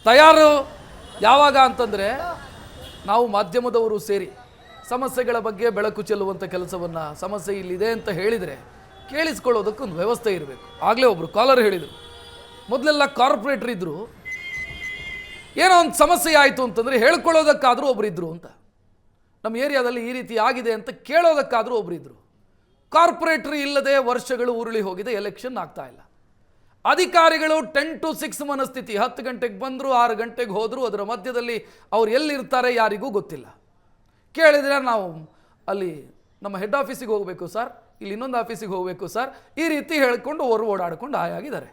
ತಯಾರು ಯಾವಾಗ ಅಂತಂದರೆ ನಾವು ಮಾಧ್ಯಮದವರು ಸೇರಿ ಸಮಸ್ಯೆಗಳ ಬಗ್ಗೆ ಬೆಳಕು ಚೆಲ್ಲುವಂಥ ಕೆಲಸವನ್ನು ಸಮಸ್ಯೆ ಇಲ್ಲಿದೆ ಅಂತ ಹೇಳಿದರೆ ಕೇಳಿಸ್ಕೊಳ್ಳೋದಕ್ಕೊಂದು ವ್ಯವಸ್ಥೆ ಇರಬೇಕು. ಆಗಲೇ ಒಬ್ಬರು ಕಾಲರ್ ಹೇಳಿದರು, ಮೊದಲೆಲ್ಲ ಕಾರ್ಪೊರೇಟ್ರ್ ಇದ್ದರು, ಏನೋ ಒಂದು ಸಮಸ್ಯೆ ಆಯಿತು ಅಂತಂದರೆ ಹೇಳ್ಕೊಳ್ಳೋದಕ್ಕಾದರೂ ಒಬ್ಬರಿದ್ದರು ಅಂತ. ನಮ್ಮ ಏರಿಯಾದಲ್ಲಿ ಈ ರೀತಿ ಆಗಿದೆ ಅಂತ ಕೇಳೋದಕ್ಕಾದರೂ ಒಬ್ಬರಿದ್ದರು. ಕಾರ್ಪೊರೇಟ್ರ್ ಇಲ್ಲದೆ ವರ್ಷಗಳು ಉರುಳಿ ಹೋಗಿದೆ, ಎಲೆಕ್ಷನ್ ಆಗ್ತಾ ಇಲ್ಲ. ಅಧಿಕಾರಿಗಳು 10 to 6 ಮನಸ್ಥಿತಿ, 10 ಗಂಟೆಗೆ ಬಂದರು, 6 ಗಂಟೆಗೆ ಹೋದರು, ಅದರ ಮಧ್ಯದಲ್ಲಿ ಅವ್ರು ಎಲ್ಲಿರ್ತಾರೆ ಯಾರಿಗೂ ಗೊತ್ತಿಲ್ಲ. ಕೇಳಿದರೆ ನಾವು ಅಲ್ಲಿ ನಮ್ಮ ಹೆಡ್ ಆಫೀಸಿಗೆ ಹೋಗಬೇಕು ಸರ್, ಇಲ್ಲಿ ಇನ್ನೊಂದು ಆಫೀಸಿಗೆ ಹೋಗಬೇಕು ಸರ್, ಈ ರೀತಿ ಹೇಳ್ಕೊಂಡು ಓಡಾಡಿಕೊಂಡು ಆಯಾಗಿದ್ದಾರೆ.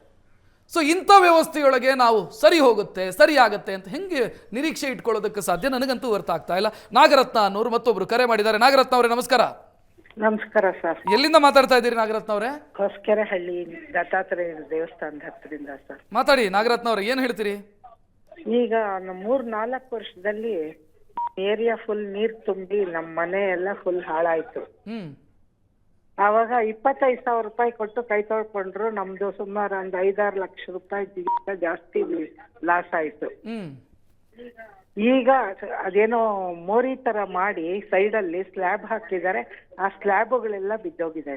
ಸೊ ಇಂಥ ವ್ಯವಸ್ಥೆಯೊಳಗೆ ನಾವು ಸರಿ ಹೋಗುತ್ತೆ, ಸರಿ ಆಗುತ್ತೆ ಅಂತ ಹೆಂಗೆ ನಿರೀಕ್ಷೆ ಇಟ್ಕೊಳ್ಳೋದಕ್ಕೆ ಸಾಧ್ಯ? ನನಗಂತೂ ಅರ್ಥ ಆಗ್ತಾ ಇಲ್ಲ. ನಾಗರತ್ನ ಅನ್ನೋರು ಮತ್ತೊಬ್ರು ಕರೆ ಮಾಡಿದ್ದಾರೆ. ನಾಗರತ್ನ ಅವರೇ ನಮಸ್ಕಾರ. ನಮಸ್ಕಾರ ಸರ್. ಎಲ್ಲಿಂದ ಮಾತಾಡ್ತಾ ಇದ್ದೀರಿ ನಾಗರತ್ನ ಅವರೇ? ಹೊಸಕೆರೆಹಳ್ಳಿ ದತ್ತಾತ್ರೇಯ ದೇವಸ್ಥಾನದ ಹತ್ತಿರದಿಂದ ಸರ್. ಮಾತಾಡಿ ನಾಗರತ್ನ ಅವ್ರೆ, ಏನ್ ಹೇಳ್ತೀರಿ? ಈಗ 3-4 ವರ್ಷದಲ್ಲಿ ಏರಿಯಾ ಫುಲ್ ನೀರ್ ತುಂಬಿ ನಮ್ಮ ಮನೆ ಎಲ್ಲ ಫುಲ್ ಹಾಳಾಯ್ತು. ಆವಾಗ 25,000 ರೂಪಾಯಿ ಕೊಟ್ಟು ಕೈ ತೊಳ್ಕೊಂಡ್ರು. ನಮ್ದು ಸುಮಾರು ಒಂದು 5-6 ಲಕ್ಷ ರೂಪಾಯಿ ಜಾಸ್ತಿ ಲಾಸ್ ಆಯ್ತು. ಈಗ ಅದೇನೋ ಮೋರಿ ತರ ಮಾಡಿ ಸೈಡ್ ಅಲ್ಲಿ ಸ್ಲ್ಯಾಬ್ ಹಾಕಿದ್ದಾರೆ. ಆ ಸ್ಲ್ಯಾಬ್ಗಳೆಲ್ಲ ಬಿದ್ದೋಗಿದೆ.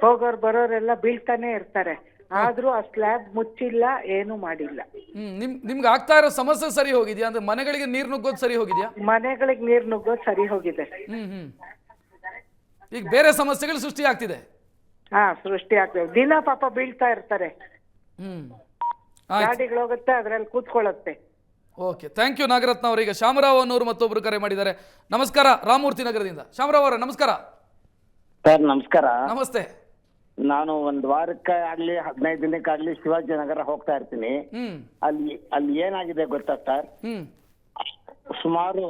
ಹೋಗೋರ್ ಬರೋರೆಲ್ಲ ಬೀಳ್ತಾನೆ ಇರ್ತಾರೆ, ಆದ್ರೂ ಆ ಸ್ಲ್ಯಾಬ್ ಮುಚ್ಚಿಲ್ಲ, ಏನು ಮಾಡಿಲ್ಲ. ನಿಮ್ಗೆ ಆಗ್ತಾ ಇರೋ ಸಮಸ್ಯೆ ಸರಿ ಹೋಗಿದ್ಯಾ? ಅಂದ್ರೆ ಮನೆಗಳಿಗೆ ನೀರ್ ನುಗ್ಗೋದು ಸರಿ ಹೋಗಿದ್ಯಾ? ಮನೆಗಳಿಗೆ ನೀರ್ ನುಗ್ಗೋದು ಸರಿ ಹೋಗಿದೆ. ಈಗ ಬೇರೆ ಸಮಸ್ಯೆಗಳು ಸೃಷ್ಟಿ ಆಗ್ತಿದೆ. ಸೃಷ್ಟಿ ಆಗ್ತದೆ. ದಿನ ಪಾಪ ಬೀಳ್ತಾ ಇರ್ತಾರೆ, ಗಾಡಿಗಳು ಹೋಗುತ್ತೆ, ಅದ್ರಲ್ಲಿ ಕೂತ್ಕೊಳ್ಳುತ್ತೆ. ಓಕೆ, ಥ್ಯಾಂಕ್ ಯು ನಾಗರತ್ನ ಅವರು. ಈಗ ಶಾಮರಾವ್ ಅನ್ನೋರು ಮತ್ತೊಬ್ರು ಕರೆ ಮಾಡಿದ್ದಾರೆ. ನಮಸ್ಕಾರ, ರಾಮಮೂರ್ತಿ ನಗರದಿಂದ. ಶಾಮರಾವ್ ಅವರೇ ನಮಸ್ಕಾರ. ಸರ್ ನಮಸ್ಕಾರ. ನಮಸ್ತೆ. ನಾನು ಒಂದ್ ವಾರಕ್ಕೆ ಆಗ್ಲಿ 15 ದಿನಕ್ಕಾಗ್ಲಿ ಶಿವಾಜಿನಗರ ಹೋಗ್ತಾ ಇರ್ತೀನಿ. ಅಲ್ಲಿ ಏನಾಗಿದೆ ಗೊತ್ತಾ ಸರ್? ಸುಮಾರು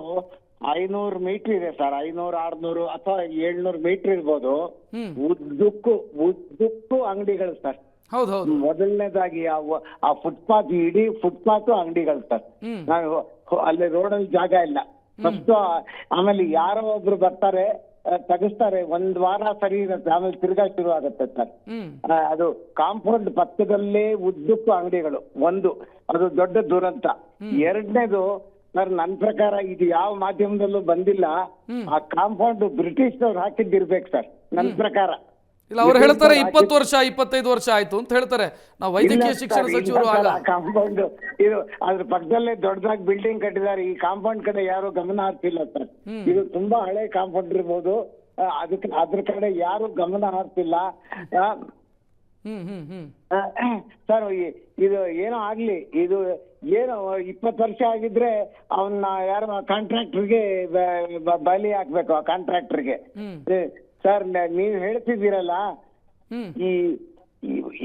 500 ಮೀಟರ್ ಇದೆ ಸರ್, 500-600 ಅಥವಾ 700 ಮೀಟರ್ ಇರ್ಬೋದು. ಉದ್ದಕ್ಕೂ ಅಂಗಡಿಗಳು ಸರ್. ಹೌದೌದು. ಮೊದಲನೇದಾಗಿ ಆ ಫುಟ್ಪಾತ್, ಇಡೀ ಫುಟ್ಪಾತ್ ಅಂಗಡಿಗಳು ಸರ್. ನಾವು ಅಲ್ಲಿ ರೋಡಲ್ಲಿ ಜಾಗ ಇಲ್ಲ ಫಸ್ಟ್. ಆಮೇಲೆ ಯಾರೋ ಒಬ್ರು ಬರ್ತಾರೆ, ತೆಗಿಸ್ತಾರೆ, 1 ವಾರ ಸರಿ ಇರುತ್ತೆ, ಆಮೇಲೆ ತಿರ್ಗಾ ಶುರು ಆಗುತ್ತೆ ಸರ್. ಅದು ಕಾಂಪೌಂಡ್ ಪಕ್ಕದಲ್ಲೇ ಉದ್ದಕ್ಕೂ ಅಂಗಡಿಗಳು. ಅದು ದೊಡ್ಡ ದುರಂತ. ಎರಡನೇದು ಸರ್, ನನ್ನ ಪ್ರಕಾರ ಇದು ಯಾವ ಮಾಧ್ಯಮದಲ್ಲೂ ಬಂದಿಲ್ಲ, ಆ ಕಾಂಪೌಂಡ್ ಬ್ರಿಟಿಷ್ನವ್ರು ಹಾಕಿದ್ದಿರ್ಬೇಕು ಸರ್ ನನ್ನ ಪ್ರಕಾರ. ಇಲ್ಲ, ಅವ್ರು ಹೇಳ್ತಾರೆ 20 ವರ್ಷ 25 ವರ್ಷ ಆಯ್ತು ಅಂತ ಹೇಳ್ತಾರೆ. ನಾವು ವೈದ್ಯಕೀಯ ಶಿಕ್ಷಣ ಸಚಿವರು ಕಾಂಪೌಂಡ್ ಇದು ಅದ್ರ ಪಕ್ಕದಲ್ಲೇ ದೊಡ್ಡದಾಗಿ ಬಿಲ್ಡಿಂಗ್ ಕಟ್ಟಿದ್ದಾರೆ. ಈ ಕಾಂಪೌಂಡ್ ಕಡೆ ಯಾರು ಗಮನ ಹರಿಸಿಲ್ಲ ಸರ್. ಇದು ತುಂಬಾ ಹಳೆ ಕಾಂಪೌಂಡ್ ಇರ್ಬೋದು, ಅದ್ರ ಕಡೆ ಯಾರು ಗಮನ ಹರಿಸಿಲ್ಲ ಸರ್. ಇದು ಏನೋ ಆಗ್ಲಿ, ಇದು ಏನು 20 ವರ್ಷ ಆಗಿದ್ರೆ ಅವನ್ನ ಯಾರು ಕಾಂಟ್ರಾಕ್ಟರ್ಗೆ ಬಲಿ ಹಾಕ್ಬೇಕು. ಆ ಕಾಂಟ್ರಾಕ್ಟರ್ಗೆ ಸರ್, ನೀವ್ ಹೇಳ್ತಿದ್ದೀರಲ್ಲ,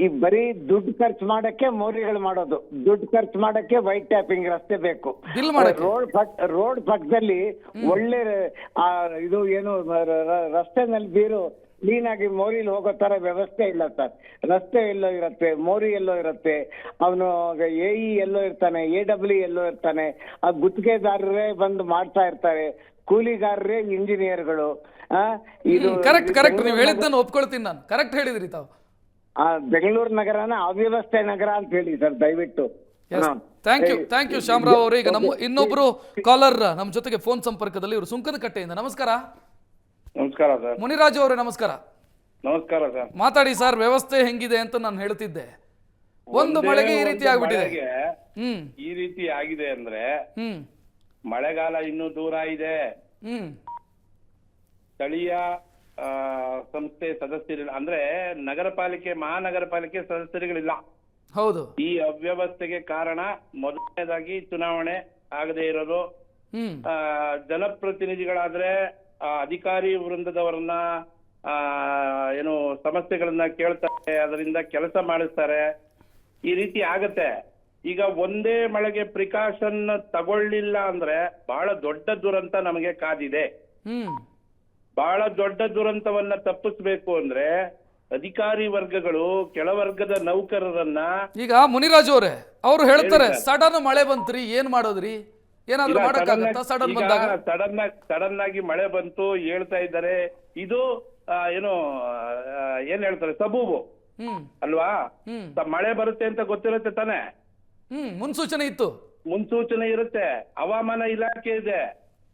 ಈ ಬರೀ ದುಡ್ಡು ಖರ್ಚು ಮಾಡಕ್ಕೆ ಮೋರಿಗಳು ಮಾಡೋದು, ದುಡ್ಡು ಖರ್ಚು ಮಾಡಕ್ಕೆ ವೈಟ್ ಟ್ಯಾಪಿಂಗ್ ರಸ್ತೆ ಬೇಕು. ರೋಡ್ ಪಕ್ಕದಲ್ಲಿ ಒಳ್ಳೆ ಇದು ಏನು ರಸ್ತೆನಲ್ಲಿ ಬೀರು ಕ್ಲೀನ್ ಆಗಿ ಮೋರಿಲಿ ಹೋಗೋ ತರ ವ್ಯವಸ್ಥೆ ಇಲ್ಲ ಸರ್. ರಸ್ತೆ ಎಲ್ಲೋ ಇರತ್ತೆ, ಮೋರಿ ಎಲ್ಲೋ ಇರತ್ತೆ, ಅವನು AE ಎಲ್ಲೋ ಇರ್ತಾನೆ, AW ಎಲ್ಲೋ ಇರ್ತಾನೆ, ಆ ಗುತ್ತಿಗೆದಾರರೇ ಬಂದು ಮಾಡ್ತಾ ಇರ್ತಾರೆ, ಕೂಲಿಗಾರರೇ ಇಂಜಿನಿಯರ್ಗಳು. ಇದು ಕರೆಕ್ಟ್ ನೀವು ಹೇಳಿದ್ದನ್ನು ಒಪ್ಕೊಳ್ತೀನಿ ನಾನು. ಕರೆಕ್ಟ್ ಹೇಳಿದ್ರಿ ತಾವು. ಬೆಂಗಳೂರು ನಗರನ ಅವ್ಯವಸ್ಥೆ ನಗರ ಅಂತ ಹೇಳಿ ಸರ್ ದಯವಿಟ್ಟು. ಥ್ಯಾಂಕ್ ಯು ಶಾಮರಾವ್ ಅವರು. ಈಗ ನಮ್ಮ ಇನ್ನೊಬ್ರು ಕಾಲರ್ ನಮ್ಮ ಜೊತೆಗೆ ಫೋನ್ ಸಂಪರ್ಕದಲ್ಲಿ, ಇವರು ಸುಂಕದಕಟ್ಟೆಯಿಂದ. ನಮಸ್ಕಾರ. ನಮಸ್ಕಾರ ಸರ್. ಮುನಿರಾಜು ಅವರೇ ನಮಸ್ಕಾರ. ನಮಸ್ಕಾರ ಸರ್. ಮಾತಾಡಿ ಸರ್, ವ್ಯವಸ್ಥೆ ಹೆಂಗಿದೆ ಅಂತ ನಾನು ಹೇಳ್ತಿದ್ದೆ. ಒಂದು ಮಳೆಗೆ ಈ ರೀತಿ ಆಗ್ಬಿಟ್ಟಿದೆ. ಈ ರೀತಿ ಆಗಿದೆ ಅಂದ್ರೆ ಮಳೆಗಾಲ ಇನ್ನೂ ದೂರ ಇದೆ. ಸ್ಥಳೀಯ ಸಂಸ್ಥೆ ಸದಸ್ಯರಿಲ್ಲ, ಅಂದ್ರೆ ನಗರ ಪಾಲಿಕೆ, ಮಹಾನಗರ ಪಾಲಿಕೆ ಸದಸ್ಯರುಗಳಿಲ್ಲ. ಹೌದು. ಈ ಅವ್ಯವಸ್ಥೆಗೆ ಕಾರಣ ಮೊದಲನೇದಾಗಿ ಚುನಾವಣೆ ಆಗದೆ ಇರೋದು. ಜನಪ್ರತಿನಿಧಿಗಳಾದ್ರೆ ಅಧಿಕಾರಿ ವೃಂದದವರನ್ನ ಏನು ಸಮಸ್ಯೆಗಳನ್ನ ಕೇಳ್ತಾರೆ, ಅದರಿಂದ ಕೆಲಸ ಮಾಡಿಸ್ತಾರೆ. ಈ ರೀತಿ ಆಗತ್ತೆ. ಈಗ ಒಂದೇ ಮಳೆಗೆ ಪ್ರಿಕಾಷನ್ ತಗೊಳ್ಳಿಲ್ಲ ಅಂದ್ರೆ ಬಹಳ ದೊಡ್ಡ ದುರಂತ ನಮಗೆ ಕಾದಿದೆ. ಬಹಳ ದೊಡ್ಡ ದುರಂತವನ್ನ ತಪ್ಪಿಸ್ಬೇಕು ಅಂದ್ರೆ ಅಧಿಕಾರಿ ವರ್ಗಗಳು ಕೆಳವರ್ಗದ ನೌಕರರನ್ನ, ಈಗ ಮುನಿರಾಜು ಅವರೇ ಅವರು ಹೇಳ್ತಾರೆ ಸಡನ್ ಮಳೆ ಬಂತ್ರಿ, ಏನ್ ಮಾಡೋದ್ರಿ, ಏನಾದ್ರೂ ಮಾಡಕ್ಕಾಗತ್ತಾ? ಸಡನ್ ಆಗಿ ಮಳೆ ಬಂತು ಹೇಳ್ತಾ ಇದ್ದಾರೆ. ಇದು ಏನು ಏನ್ ಹೇಳ್ತಾರೆ, ಸಬೂಬು ಅಲ್ವಾ? ಮಳೆ ಬರುತ್ತೆ ಅಂತ ಗೊತ್ತಿರುತ್ತೆ ತಾನೆ. ಮುನ್ಸೂಚನೆ ಇತ್ತು. ಮುನ್ಸೂಚನೆ ಇರುತ್ತೆ. ಹವಾಮಾನ ಇಲಾಖೆ ಇದೆ,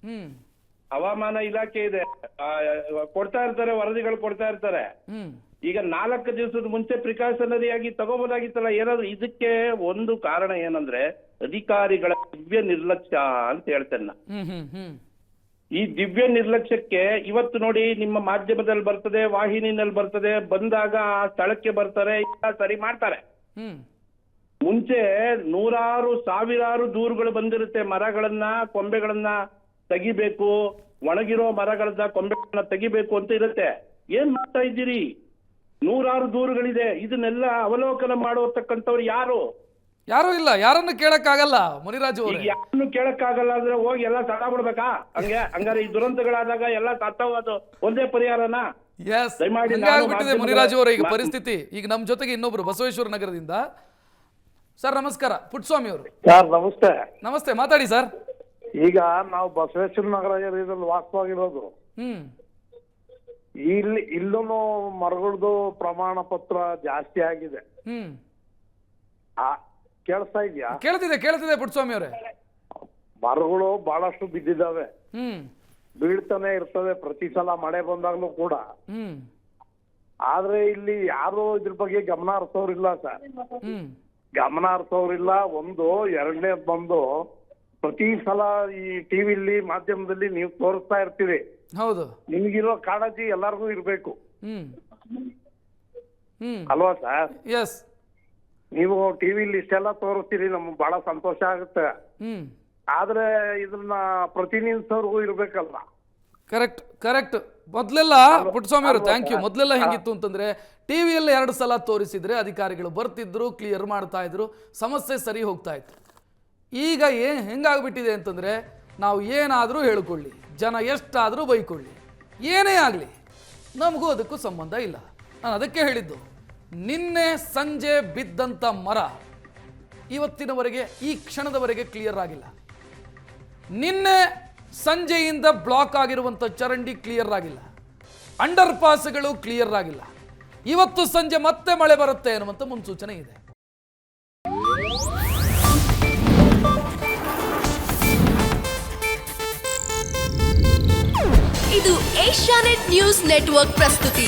ಹ್ಮ್ ಹವಾಮಾನ ಇಲಾಖೆ ಇದೆ, ಕೊಡ್ತಾ ಇರ್ತಾರೆ, ವರದಿಗಳು ಕೊಡ್ತಾ ಇರ್ತಾರೆ. ಹ್ಮ್ ಈಗ 4 ದಿವಸದ ಮುಂಚೆ ಪ್ರಿಕಾಷನರಿ ಆಗಿ ತಗೋಬೋದಾಗಿತ್ತಲ್ಲ. ಏನಾದ್ರು ಇದಕ್ಕೆ ಒಂದು ಕಾರಣ ಏನಂದ್ರೆ ಅಧಿಕಾರಿಗಳ ದಿವ್ಯ ನಿರ್ಲಕ್ಷ್ಯ ಅಂತ ಹೇಳ್ತೇನೆ ನಾನು. ಈ ದಿವ್ಯ ನಿರ್ಲಕ್ಷ್ಯಕ್ಕೆ ಇವತ್ತು ನೋಡಿ, ನಿಮ್ಮ ಮಾಧ್ಯಮದಲ್ಲಿ ಬರ್ತದೆ, ವಾಹಿನಿನಲ್ಲಿ ಬರ್ತದೆ, ಬಂದಾಗ ಆ ಸ್ಥಳಕ್ಕೆ ಬರ್ತಾರೆ, ಎಲ್ಲ ಸರಿ ಮಾಡ್ತಾರೆ. ಮುಂಚೆ ನೂರಾರು ಸಾವಿರಾರು ದೂರುಗಳು ಬಂದಿರುತ್ತೆ. ಮರಗಳನ್ನ, ಕೊಂಬೆಗಳನ್ನ ತೆಗಿಬೇಕು, ಒಣಗಿರೋ ಮರಗಳನ್ನ, ಕೊಂಬೆಗಳನ್ನ ತೆಗಿಬೇಕು ಅಂತ ಇರುತ್ತೆ. ಏನ್ ಮಾಡ್ತಾ ಇದ್ದೀರಿ? ನೂರಾರು ದೂರುಗಳಿದೆ. ಇದನ್ನೆಲ್ಲ ಅವಲೋಕನ ಮಾಡತಕ್ಕಂಥವ್ರು ಯಾರು? ಯಾರು ಇಲ್ಲ. ಯಾರನ್ನು ಕೇಳಕ್ಕಾಗಲ್ಲ ಮುನಿರಾಜು ಈಗ ಯಾರನ್ನು ಕೇಳಕ್ಕಾಗಲ್ಲ ಅಂದ್ರೆ ಹೋಗಿ ಎಲ್ಲ ತಡ ಬಿಡ್ಬೇಕಾ? ಹಂಗಾರೆ ಈ ದುರಂತಗಳಾದಾಗ ಎಲ್ಲ ತಟ್ಟೋದು ಒಂದೇ ಪರಿಹಾರನಾ? ಆಗ್ಬಿಟ್ಟಿದೆ ಮುನಿರಾಜು ಅವರ ಈಗ ಪರಿಸ್ಥಿತಿ. ಈಗ ನಮ್ ಜೊತೆಗೆ ಇನ್ನೊಬ್ರು ಬಸವೇಶ್ವರ ನಗರದಿಂದ. ಸರ್ ನಮಸ್ಕಾರ. ಪುಟ್ಟಸ್ವಾಮಿ ಅವರು. ಸರ್ ನಮಸ್ತೆ. ನಮಸ್ತೆ, ಮಾತಾಡಿ ಸರ್. ಈಗ ನಾವು ಬಸವೇಶ್ವರ ನಗರ ಏರಿಯಾದಲ್ಲಿ ವಾಸವಾಗಿರೋದು. ಇಲ್ಲೂ ಮರಗಳದು ಪ್ರಮಾಣ ಪತ್ರ ಜಾಸ್ತಿ ಆಗಿದೆ. ಕೇಳಿಸ್ತಾ ಇದೆಯಾ? ಕೇಳ್ತಿದೆ ಪುಟ್ಟಸ್ವಾಮಿ ಅವರೇ. ಮರಗಳು ಬಹಳಷ್ಟು ಬಿದ್ದಿದ್ದಾವೆ, ಬೀಳ್ತಾನೆ ಇರ್ತವೆ ಪ್ರತಿ ಸಲ ಮಳೆ ಬಂದಾಗ್ಲೂ ಕೂಡ. ಆದ್ರೆ ಇಲ್ಲಿ ಯಾರು ಇದ್ರ ಬಗ್ಗೆ ಗಮನ ಹರಿಸೋರಿಲ್ಲ ಸರ್. ಗಮನ ಹರಿಸೋರಿಲ್ಲ. ಒಂದು, ಎರಡನೇ ಬಂದು ಪ್ರತಿ ಸಲ ಈ ಟಿವಿಲಿ, ಮಾಧ್ಯಮದಲ್ಲಿ ನೀವು ತೋರಿಸ್ತಾ ಇರ್ತೀರಿ. ಹೌದು. ನಿಮ್ಗಿರೋ ಕಾಳಜಿ ಎಲ್ಲಾರ್ಗು ಇರ್ಬೇಕು ಅಲ್ವಾ ಸರ್? ಎಸ್. ನೀವು ಟಿವಿಲಿ ಇಷ್ಟೆಲ್ಲ ತೋರಿಸ್ತೀರಿ, ನಮ್ಗೆ ಬಹಳ ಸಂತೋಷ ಆಗುತ್ತೆ. ಆದ್ರೆ ಇದನ್ನ ಪ್ರತಿನಿಧಿಸೋರ್ಗು ಇರ್ಬೇಕಲ್ಲ. ಕರೆಕ್ಟ್. ಮೊದ್ಲೆಲ್ಲ ಪುಟ್ಟಸ್ವಾಮಿ ಅವರು, ಥ್ಯಾಂಕ್ ಯು. ಮೊದ್ಲೆಲ್ಲ ಹೆಂಗಿತ್ತು ಅಂತಂದ್ರೆ ಟಿವಿಯಲ್ಲಿ 2 ಸಲ ತೋರಿಸಿದ್ರೆ ಅಧಿಕಾರಿಗಳು ಬರ್ತಿದ್ರು, ಕ್ಲಿಯರ್ ಮಾಡ್ತಾ ಇದ್ರು, ಸಮಸ್ಯೆ ಸರಿ ಹೋಗ್ತಾ ಇತ್ತು. ಈಗ ಹೆಂಗಾಗ್ಬಿಟ್ಟಿದೆ ಅಂತಂದ್ರೆ ನಾವು ಏನಾದರೂ ಹೇಳ್ಕೊಳ್ಳಿ, ಜನ ಎಷ್ಟಾದರೂ ಬೈಕೊಳ್ಳಿ, ಏನೇ ಆಗಲಿ, ನಮಗೂ ಅದಕ್ಕೂ ಸಂಬಂಧ ಇಲ್ಲ. ನಾನು ಅದಕ್ಕೆ ಹೇಳಿದ್ದು, ನಿನ್ನೆ ಸಂಜೆ ಬಿದ್ದಂಥ ಮರ ಇವತ್ತಿನವರೆಗೆ, ಈ ಕ್ಷಣದವರೆಗೆ ಕ್ಲಿಯರ್ ಆಗಿಲ್ಲ. ನಿನ್ನೆ ಸಂಜೆಯಿಂದ ಬ್ಲಾಕ್ ಆಗಿರುವಂಥ ಚರಂಡಿ ಕ್ಲಿಯರ್ ಆಗಿಲ್ಲ, ಅಂಡರ್ ಪಾಸ್ಗಳು ಕ್ಲಿಯರ್ ಆಗಿಲ್ಲ. ಇವತ್ತು ಸಂಜೆ ಮತ್ತೆ ಮಳೆ ಬರುತ್ತೆ ಅನ್ನುವಂಥ ಮುನ್ಸೂಚನೆ ಇದೆ. ಇದು ಏಷ್ಯಾನೆಟ್ ನ್ಯೂಸ್ ನೆಟ್ವರ್ಕ್ ಪ್ರಸ್ತುತಿ.